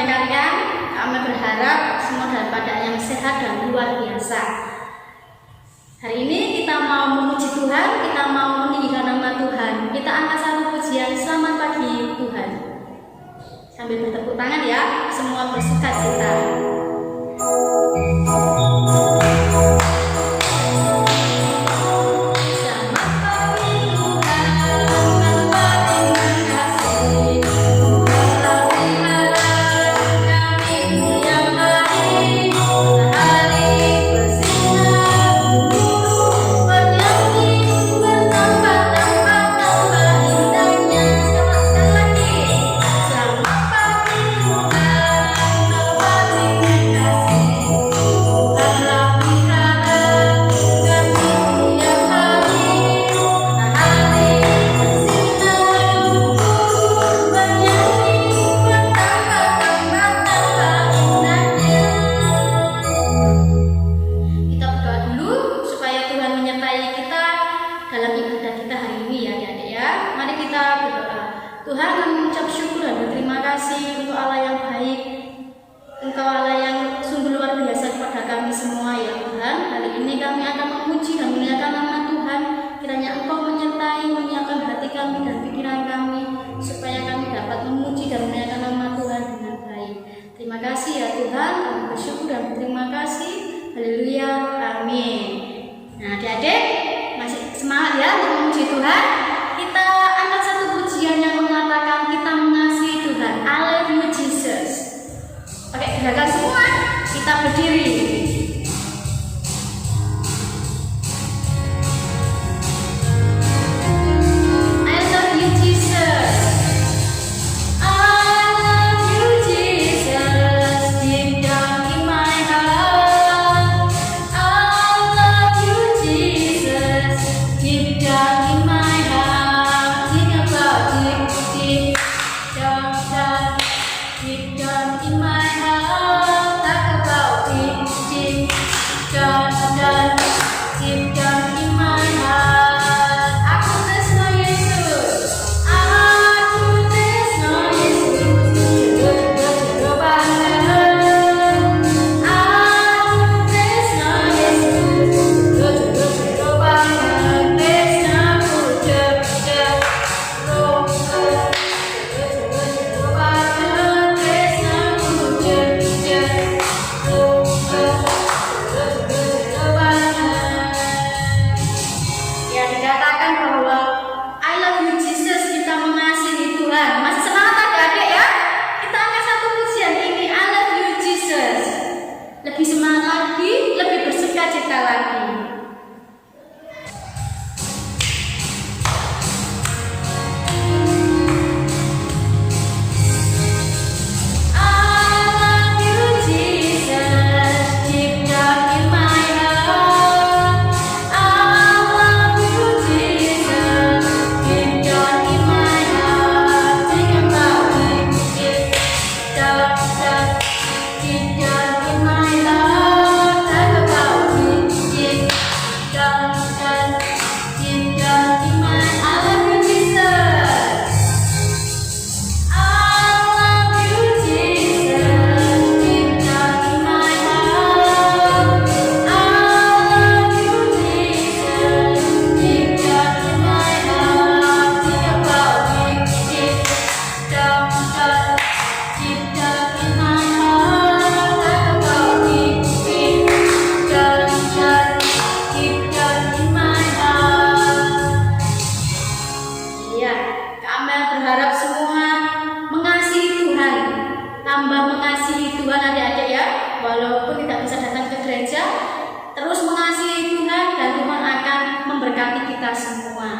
kalian. Kami berharap semua dalam keadaan yang sehat dan luar biasa. Hari ini kita mau memuji Tuhan, kita mau meninggikan nama Tuhan. Kita angkat satu pujian, selamat pagi Tuhan. Sambil bertepuk tangan ya, semua bersuka cita. Tuhan, kami mengucap syukur dan berterima kasih untuk Allah yang baik, Engkau Allah yang sungguh luar biasa kepada kami semua ya Tuhan. Hari ini kami akan memuji dan memuliakan nama Tuhan. Kiranya Engkau menyertai, menyiapkan hati kami dan pikiran kami, supaya kami dapat memuji dan memuliakan nama Tuhan dengan baik. Terima kasih ya Tuhan, kami bersyukur dan berterima kasih. Haleluya, amin. Nah adik-adik, masih semangat ya untuk memuji Tuhan? Kita angkat satu pujian yang mengatakan kita mengasihi Tuhan. I love you Jesus. Pakai gerakan semua, kita berdiri. I love you Jesus. I love you Jesus. Deep down in my heart. I love you Jesus. Deep down in my heart. Think about deep down, deep down in my heart. Talk about deep down, deep down in my heart. Aku tresno Yesus, aku tresno Yesus, jero banget. Aku tresno Yesus, jero banget. Tresnaku jero banget. Tresnaku jero banget. Ya, dikatakan bahwa I love you Jesus, kita mengasihi Tuhan. Masih semangat adik-adik ya? Kita angkat satu pujian ini, I love you Jesus. Lebih semangat lagi, lebih bersuka cita lagi. I love you Jesus, deep down in my heart. I love you Jesus, deep down in my heart. Think about it, deep down in my heart. Talk about it, deep down in my heart. I love you Jesus. I love you Jesus, deep down in my heart. I love you Jesus, deep down in my heart. Think about it, deep down in my heart. Talk about it, deep down in my heart. Iya, kami berharap semua mengasihi Tuhan, tambah mengasihi Tuhan adik-adik ya. Walaupun tidak bisa datang ke gereja, terus mengasihi Tuhan dan Tuhan akan memberkati kita semua.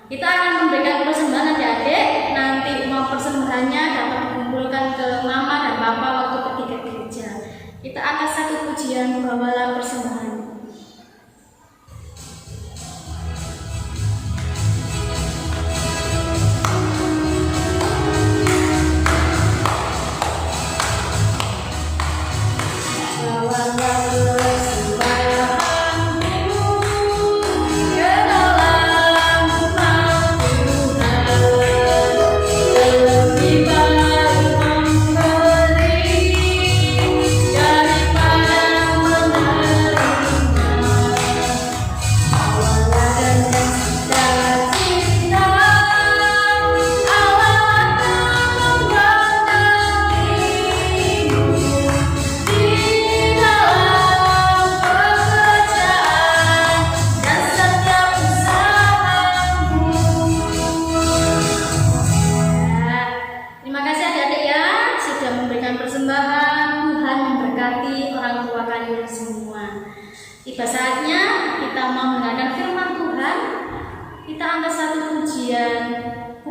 Kita akan memberikan persembahan adik-adik. Nanti uang persembahannya dapat dikumpulkan ke mama dan papa waktu pergi ke gereja. Kita angkat satu pujian, bawalah persembahan. Lebih baik memberi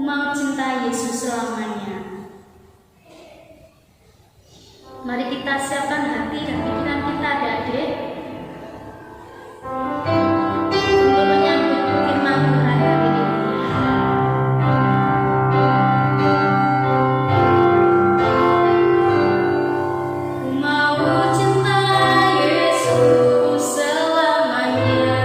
mau cinta Yesus selamanya. Mari kita siapkan hati dan pikiran kita, adik-adik, untuk menyambut firman Tuhan hari ini. Ku mau cinta Yesus selamanya.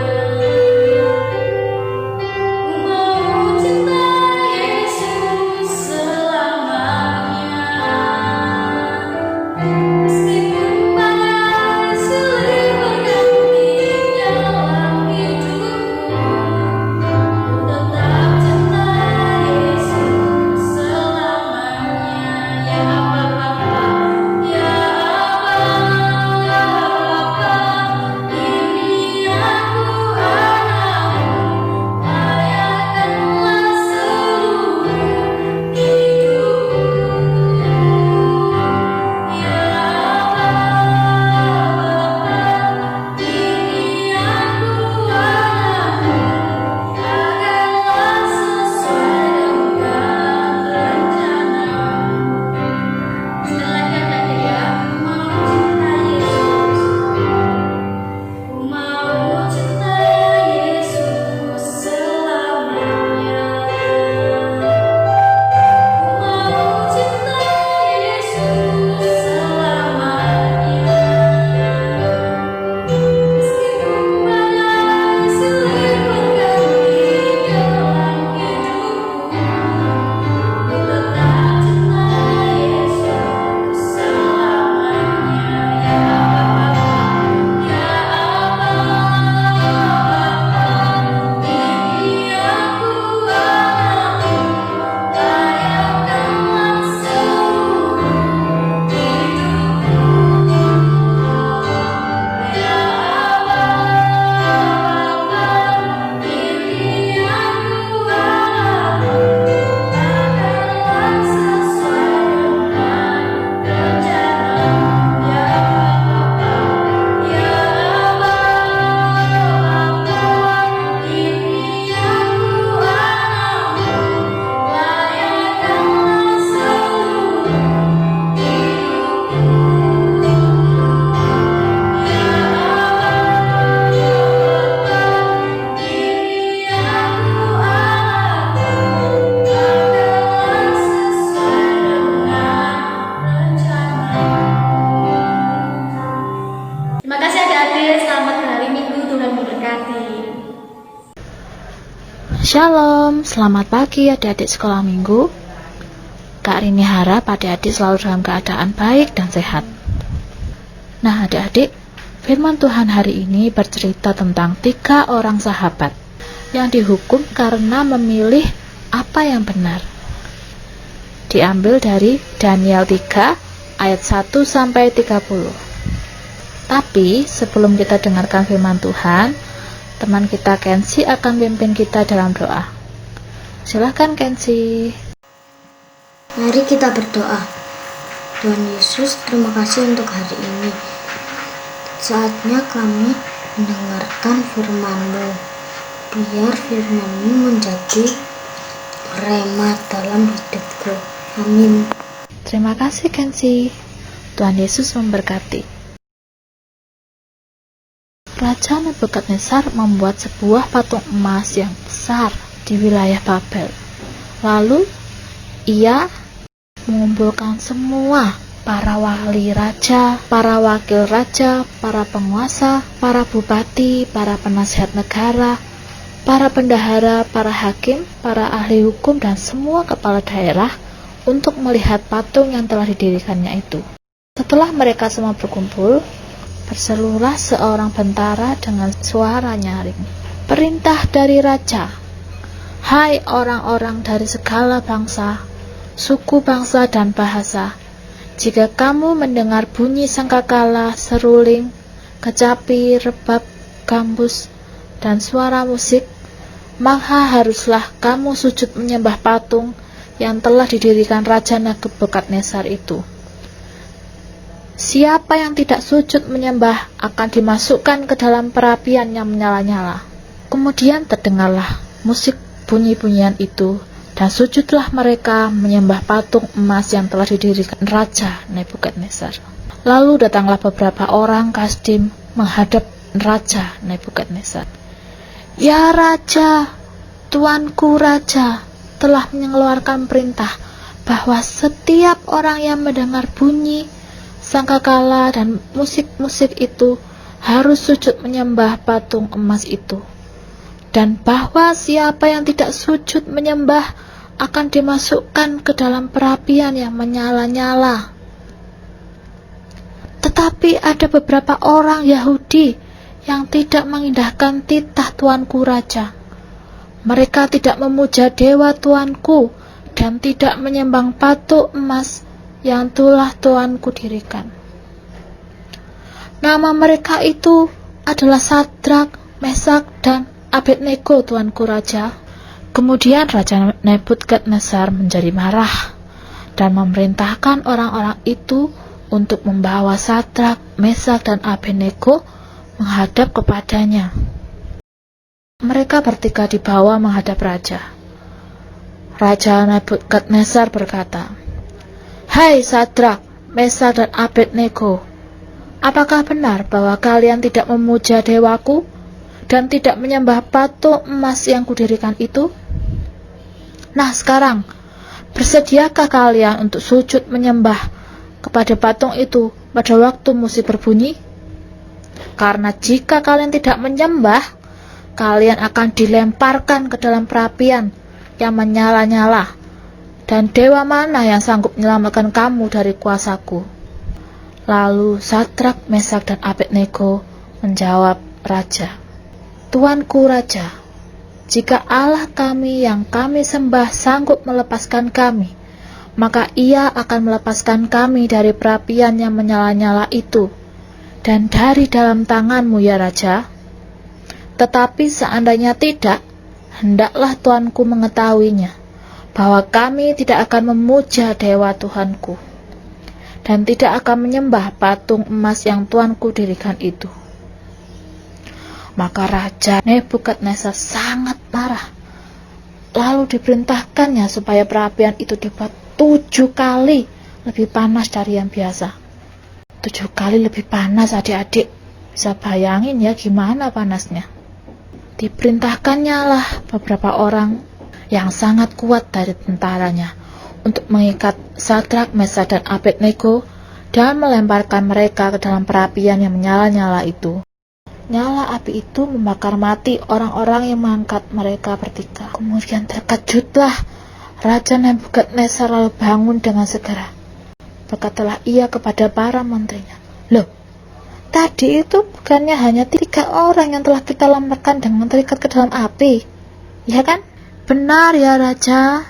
Ku mau cinta Yesus selamanya. Meskipun badai silih berganti dalam hidupku, ku tetap cinta Yesus selamanya. Ya Bapa, ya Bapa, ini aku anakmu, layakkanlah seluruh hidupku. Ya Bapa, ini aku anakmu, agarlah sesuai dengan rencana-Mu. Sekali lagi adik ya, ku mau cinta Yesus. Ku mau cinta Yesus selamanya. Ku mau cinta Yesus selamanya. Meskipun badai silih berganti dalam hidupku, ku tetap cinta Yesus selamanya. Ya Bapa, ya Bapa, ini aku anakmu, layakkanlah seluruh hidupku. Ya Bapa, ini aku anakmu, agarlah sesuai dengan rencana-Mu. Ya Bapa, ya Bapa, ini aku anakmu, layakkanlah seluruh hidupku. Ya Bapa, ini aku anakmu, agarlah sesuai dengan rencana-Mu. Terima kasih adik-adik, selamat hari Minggu, Tuhan memberkati. Shalom, selamat pagi adik-adik sekolah minggu. Kak Rini harap adik-adik selalu dalam keadaan baik dan sehat. Nah adik-adik, firman Tuhan hari ini bercerita tentang 3 orang sahabat yang dihukum karena memilih apa yang benar. Diambil dari Daniel 3 ayat 1-30. Tapi sebelum kita dengarkan firman Tuhan, teman kita Kensi akan pimpin kita dalam doa. Silahkan Kensi. Mari kita berdoa. Tuhan Yesus, terima kasih untuk hari ini. Saatnya kami mendengarkan firman-Mu. Biar firman-Mu menjadi rema dalam hidupku. Amin. Terima kasih Kensi. Tuhan Yesus memberkati. Raja Nebukadnezar membuat sebuah patung emas yang besar di wilayah Babel. Lalu ia mengumpulkan semua para wali raja, para wakil raja, para penguasa, para bupati, para penasihat negara, para bendahara, para hakim, para ahli hukum, dan semua kepala daerah untuk melihat patung yang telah didirikannya itu. Setelah mereka semua berkumpul, berserulah seorang bentara dengan suara nyaring. Perintah dari raja, hai orang-orang dari segala bangsa, suku, bangsa, dan bahasa, jika kamu mendengar bunyi sangkakala, seruling, kecapi, rebab, gambus, dan suara musik, maka haruslah kamu sujud menyembah patung yang telah didirikan Raja Nebukadnezar itu. Siapa yang tidak sujud menyembah akan dimasukkan ke dalam perapian yang menyala-nyala. Kemudian terdengarlah musik bunyi-bunyian itu, Dan sujudlah mereka menyembah patung emas yang telah didirikan Raja Nebukadnezar. Lalu datanglah beberapa orang Kasdim menghadap Raja Nebukadnezar. Ya Raja, Tuanku Raja, telah mengeluarkan perintah bahwa setiap orang yang mendengar bunyi sangkakala dan musik-musik itu harus sujud menyembah patung emas itu. Dan bahwa siapa yang tidak sujud menyembah akan dimasukkan ke dalam perapian yang menyala-nyala. Tetapi ada beberapa orang Yahudi yang tidak mengindahkan titah Tuanku Raja. Mereka tidak memuja dewa Tuanku dan tidak menyembah patung emas yang telah Tuanku dirikan. Nama mereka itu adalah Sadrak, Mesak, dan Abednego, Tuanku Raja. Kemudian Raja Nebukadnezar menjadi marah dan memerintahkan orang-orang itu untuk membawa Sadrak, Mesak, dan Abednego menghadap kepadanya. Mereka bertiga dibawa menghadap Raja. Raja Nebukadnezar berkata, "Hai Sadrak, Mesak, dan Abednego, apakah benar bahwa kalian tidak memuja dewaku dan tidak menyembah patung emas yang kudirikan itu? Nah sekarang, bersediakah kalian untuk sujud menyembah kepada patung itu pada waktu musik berbunyi? Karena jika kalian tidak menyembah, kalian akan dilemparkan ke dalam perapian yang menyala-nyala. Dan dewa mana yang sanggup menyelamatkan kamu dari kuasaku?" Lalu Sadrak, Mesak, dan Abednego menjawab Raja, "Tuanku Raja, jika Allah kami yang kami sembah sanggup melepaskan kami, maka Ia akan melepaskan kami dari perapian yang menyala-nyala itu dan dari dalam tanganmu ya Raja. Tetapi seandainya tidak, hendaklah Tuanku mengetahuinya, bahwa kami tidak akan memuja dewa Tuhanku dan tidak akan menyembah patung emas yang Tuanku dirikan itu." Maka Raja Nebukadnezar sangat marah. Lalu diperintahkannya supaya perapian itu dibuat 7 kali lebih panas dari yang biasa. 7 kali lebih panas, adik-adik. Bisa bayangin ya gimana panasnya. Diperintahkannya lah beberapa orang yang sangat kuat dari tentaranya untuk mengikat Sadrak, Mesak, dan Abednego dan melemparkan mereka ke dalam perapian yang menyala-nyala itu. Nyala api itu membakar mati orang-orang yang mengangkat mereka bertiga. Kemudian terkejutlah Raja Nebukadnezar lalu bangun dengan segera. Berkatalah ia kepada para menterinya, "Loh, tadi itu bukannya hanya 3 orang yang telah kita lemparkan dan terikat ke dalam api, ya kan?" "Benar ya Raja,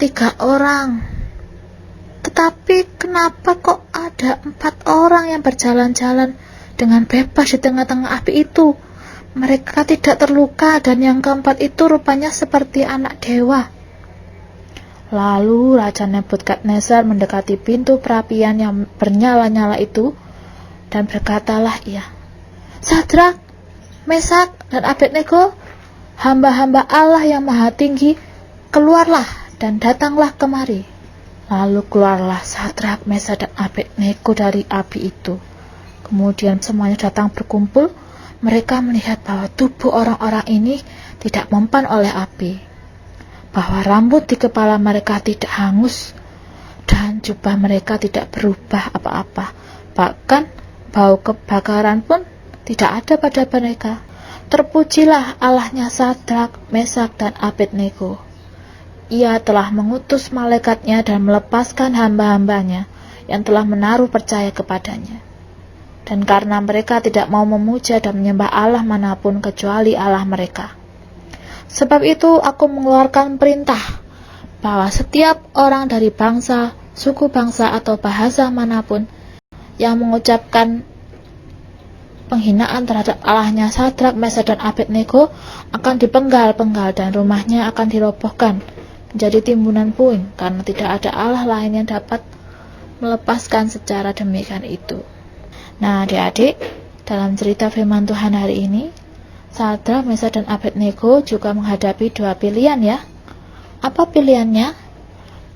3 orang. Tetapi kenapa kok ada 4 orang yang berjalan-jalan dengan bebas di tengah-tengah api itu? Mereka tidak terluka dan yang keempat itu rupanya seperti anak dewa." Lalu Raja Nebukadnezar mendekati pintu perapian yang bernyala-nyala itu dan berkatalah ia, "Sadrak, Mesak, dan Abednego, hamba-hamba Allah yang maha tinggi, keluarlah dan datanglah kemari." Lalu keluarlah Sadrak, Mesak, dan Abednego dari api itu. Kemudian semuanya datang berkumpul. Mereka melihat bahwa tubuh orang-orang ini tidak mempan oleh api, bahwa rambut di kepala mereka tidak hangus, dan jubah mereka tidak berubah apa-apa. Bahkan bau kebakaran pun tidak ada pada mereka. Terpujilah Allahnya Sadrak, Mesak, dan Abednego. Ia telah mengutus malaikatnya dan melepaskan hamba-hambanya yang telah menaruh percaya kepadanya. Dan karena mereka tidak mau memuja dan menyembah Allah manapun kecuali Allah mereka, sebab itu aku mengeluarkan perintah bahwa setiap orang dari bangsa, suku bangsa, atau bahasa manapun yang mengucapkan penghinaan terhadap Allahnya Sadrak, Mesak, dan Abednego akan dipenggal-penggal dan rumahnya akan dirobohkan menjadi timbunan puing, karena tidak ada Allah lain yang dapat melepaskan secara demikian itu. Nah adik-adik, dalam cerita firman Tuhan hari ini, Sadrak, Mesak, dan Abednego juga menghadapi 2 pilihan ya. Apa pilihannya?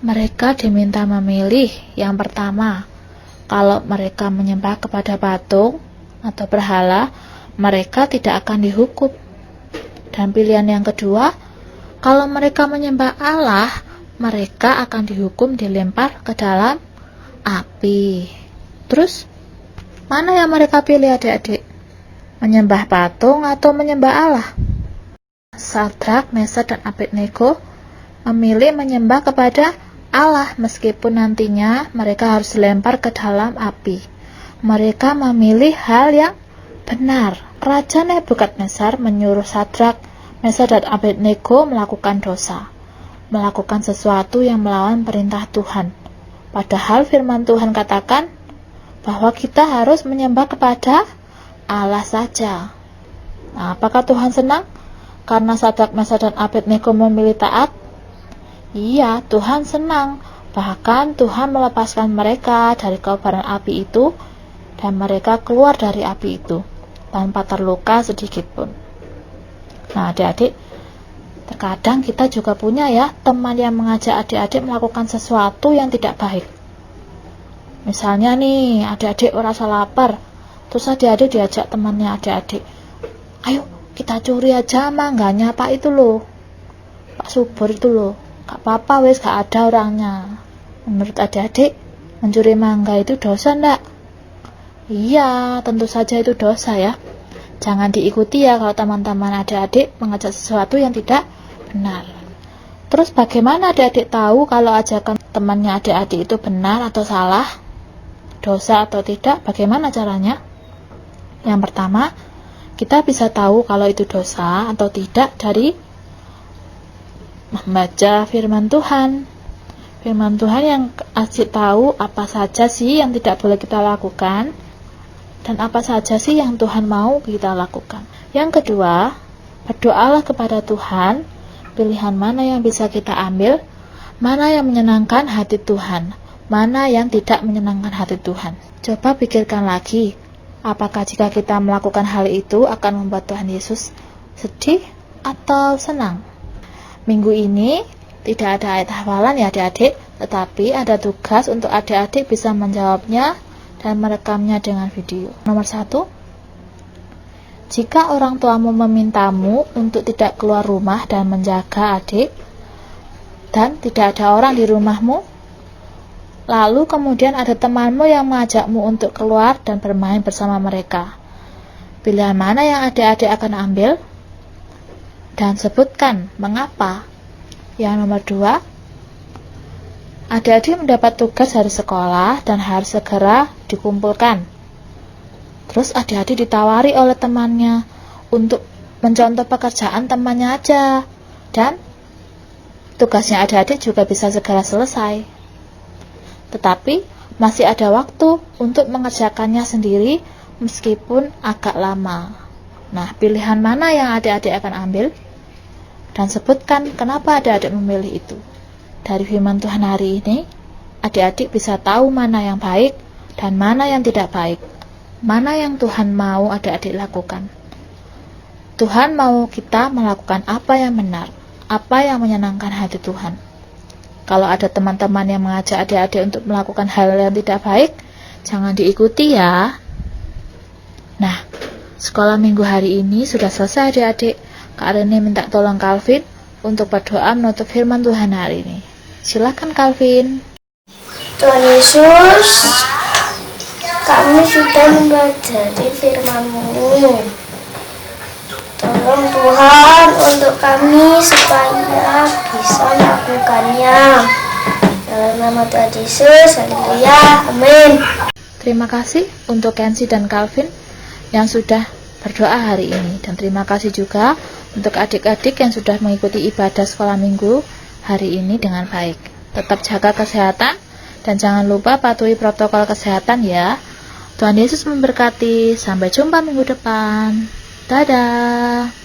Mereka diminta memilih. Yang pertama, kalau mereka menyembah kepada patung atau berhala, mereka tidak akan dihukum. Dan pilihan yang kedua, kalau mereka menyembah Allah, mereka akan dihukum dilempar ke dalam api. Terus, mana yang mereka pilih adik-adik? Menyembah patung atau menyembah Allah? Sadrak, Mesach, dan Abednego memilih menyembah kepada Allah meskipun nantinya mereka harus dilempar ke dalam api. Mereka memilih hal yang benar. Raja Nebukadnezar menyuruh Sadrak, Mesach, dan Abednego melakukan dosa, melakukan sesuatu yang melawan perintah Tuhan. Padahal firman Tuhan katakan bahwa kita harus menyembah kepada Allah saja. Nah, apakah Tuhan senang karena Sadrak, Mesach, dan Abednego memilih taat? Iya, Tuhan senang. Bahkan Tuhan melepaskan mereka dari kobaran api itu dan mereka keluar dari api itu tanpa terluka sedikit pun. Nah, adik-adik, terkadang kita juga punya ya teman yang mengajak adik-adik melakukan sesuatu yang tidak baik. Misalnya nih, adik-adik merasa lapar, terus adik-adik diajak temannya adik-adik, ayo kita curi aja mangganya Pak itu loh, Pak Subur itu loh. Gak apa-apa wes, gak ada orangnya. Menurut adik-adik, mencuri mangga itu dosa ndak? Iya, tentu saja itu dosa ya. Jangan diikuti ya kalau teman-teman adik-adik mengajak sesuatu yang tidak benar. Terus bagaimana adik-adik tahu kalau ajakan temannya adik-adik itu benar atau salah? Dosa atau tidak? Bagaimana caranya? Yang pertama, kita bisa tahu kalau itu dosa atau tidak dari membaca firman Tuhan. Firman Tuhan yang kasih tahu apa saja sih yang tidak boleh kita lakukan dan apa saja sih yang Tuhan mau kita lakukan. Yang kedua, berdoalah kepada Tuhan, pilihan mana yang bisa kita ambil, mana yang menyenangkan hati Tuhan, mana yang tidak menyenangkan hati Tuhan. Coba pikirkan lagi, apakah jika kita melakukan hal itu akan membuat Tuhan Yesus sedih atau senang? Minggu ini tidak ada ayat hafalan ya adik-adik, tetapi ada tugas untuk adik-adik bisa menjawabnya dan merekamnya dengan video. Nomor 1, jika orang tuamu memintamu untuk tidak keluar rumah dan menjaga adik, dan tidak ada orang di rumahmu, lalu kemudian ada temanmu yang mengajakmu untuk keluar dan bermain bersama mereka, pilihan mana yang adik-adik akan ambil? Dan sebutkan mengapa. Yang nomor 2, adik-adik mendapat tugas dari sekolah dan harus segera dikumpulkan. Terus adik-adik ditawari oleh temannya untuk mencontoh pekerjaan temannya aja, dan tugasnya adik-adik juga bisa segera selesai. Tetapi masih ada waktu untuk mengerjakannya sendiri meskipun agak lama. Nah, pilihan mana yang adik-adik akan ambil? Dan sebutkan kenapa adik-adik memilih itu. Dari firman Tuhan hari ini, adik-adik bisa tahu mana yang baik dan mana yang tidak baik. Mana yang Tuhan mau adik-adik lakukan. Tuhan mau kita melakukan apa yang benar, apa yang menyenangkan hati Tuhan. Kalau ada teman-teman yang mengajak adik-adik untuk melakukan hal yang tidak baik, jangan diikuti ya. Nah, sekolah minggu hari ini sudah selesai adik-adik. Kak Rene minta tolong Calvin untuk berdoa menutup firman Tuhan hari ini. Silakan Calvin. Tuhan Yesus, kami sudah mempelajari firman-Mu. Tolong Tuhan untuk kami supaya bisa melakukannya. Dalam nama Tuhan Yesus, haleluya, amin. Terima kasih untuk Kenzi dan Calvin yang sudah berdoa hari ini. Dan terima kasih juga untuk adik-adik yang sudah mengikuti ibadah sekolah minggu hari ini dengan baik. Tetap jaga kesehatan dan jangan lupa patuhi protokol kesehatan ya. Tuhan Yesus memberkati. Sampai jumpa minggu depan. Dadah.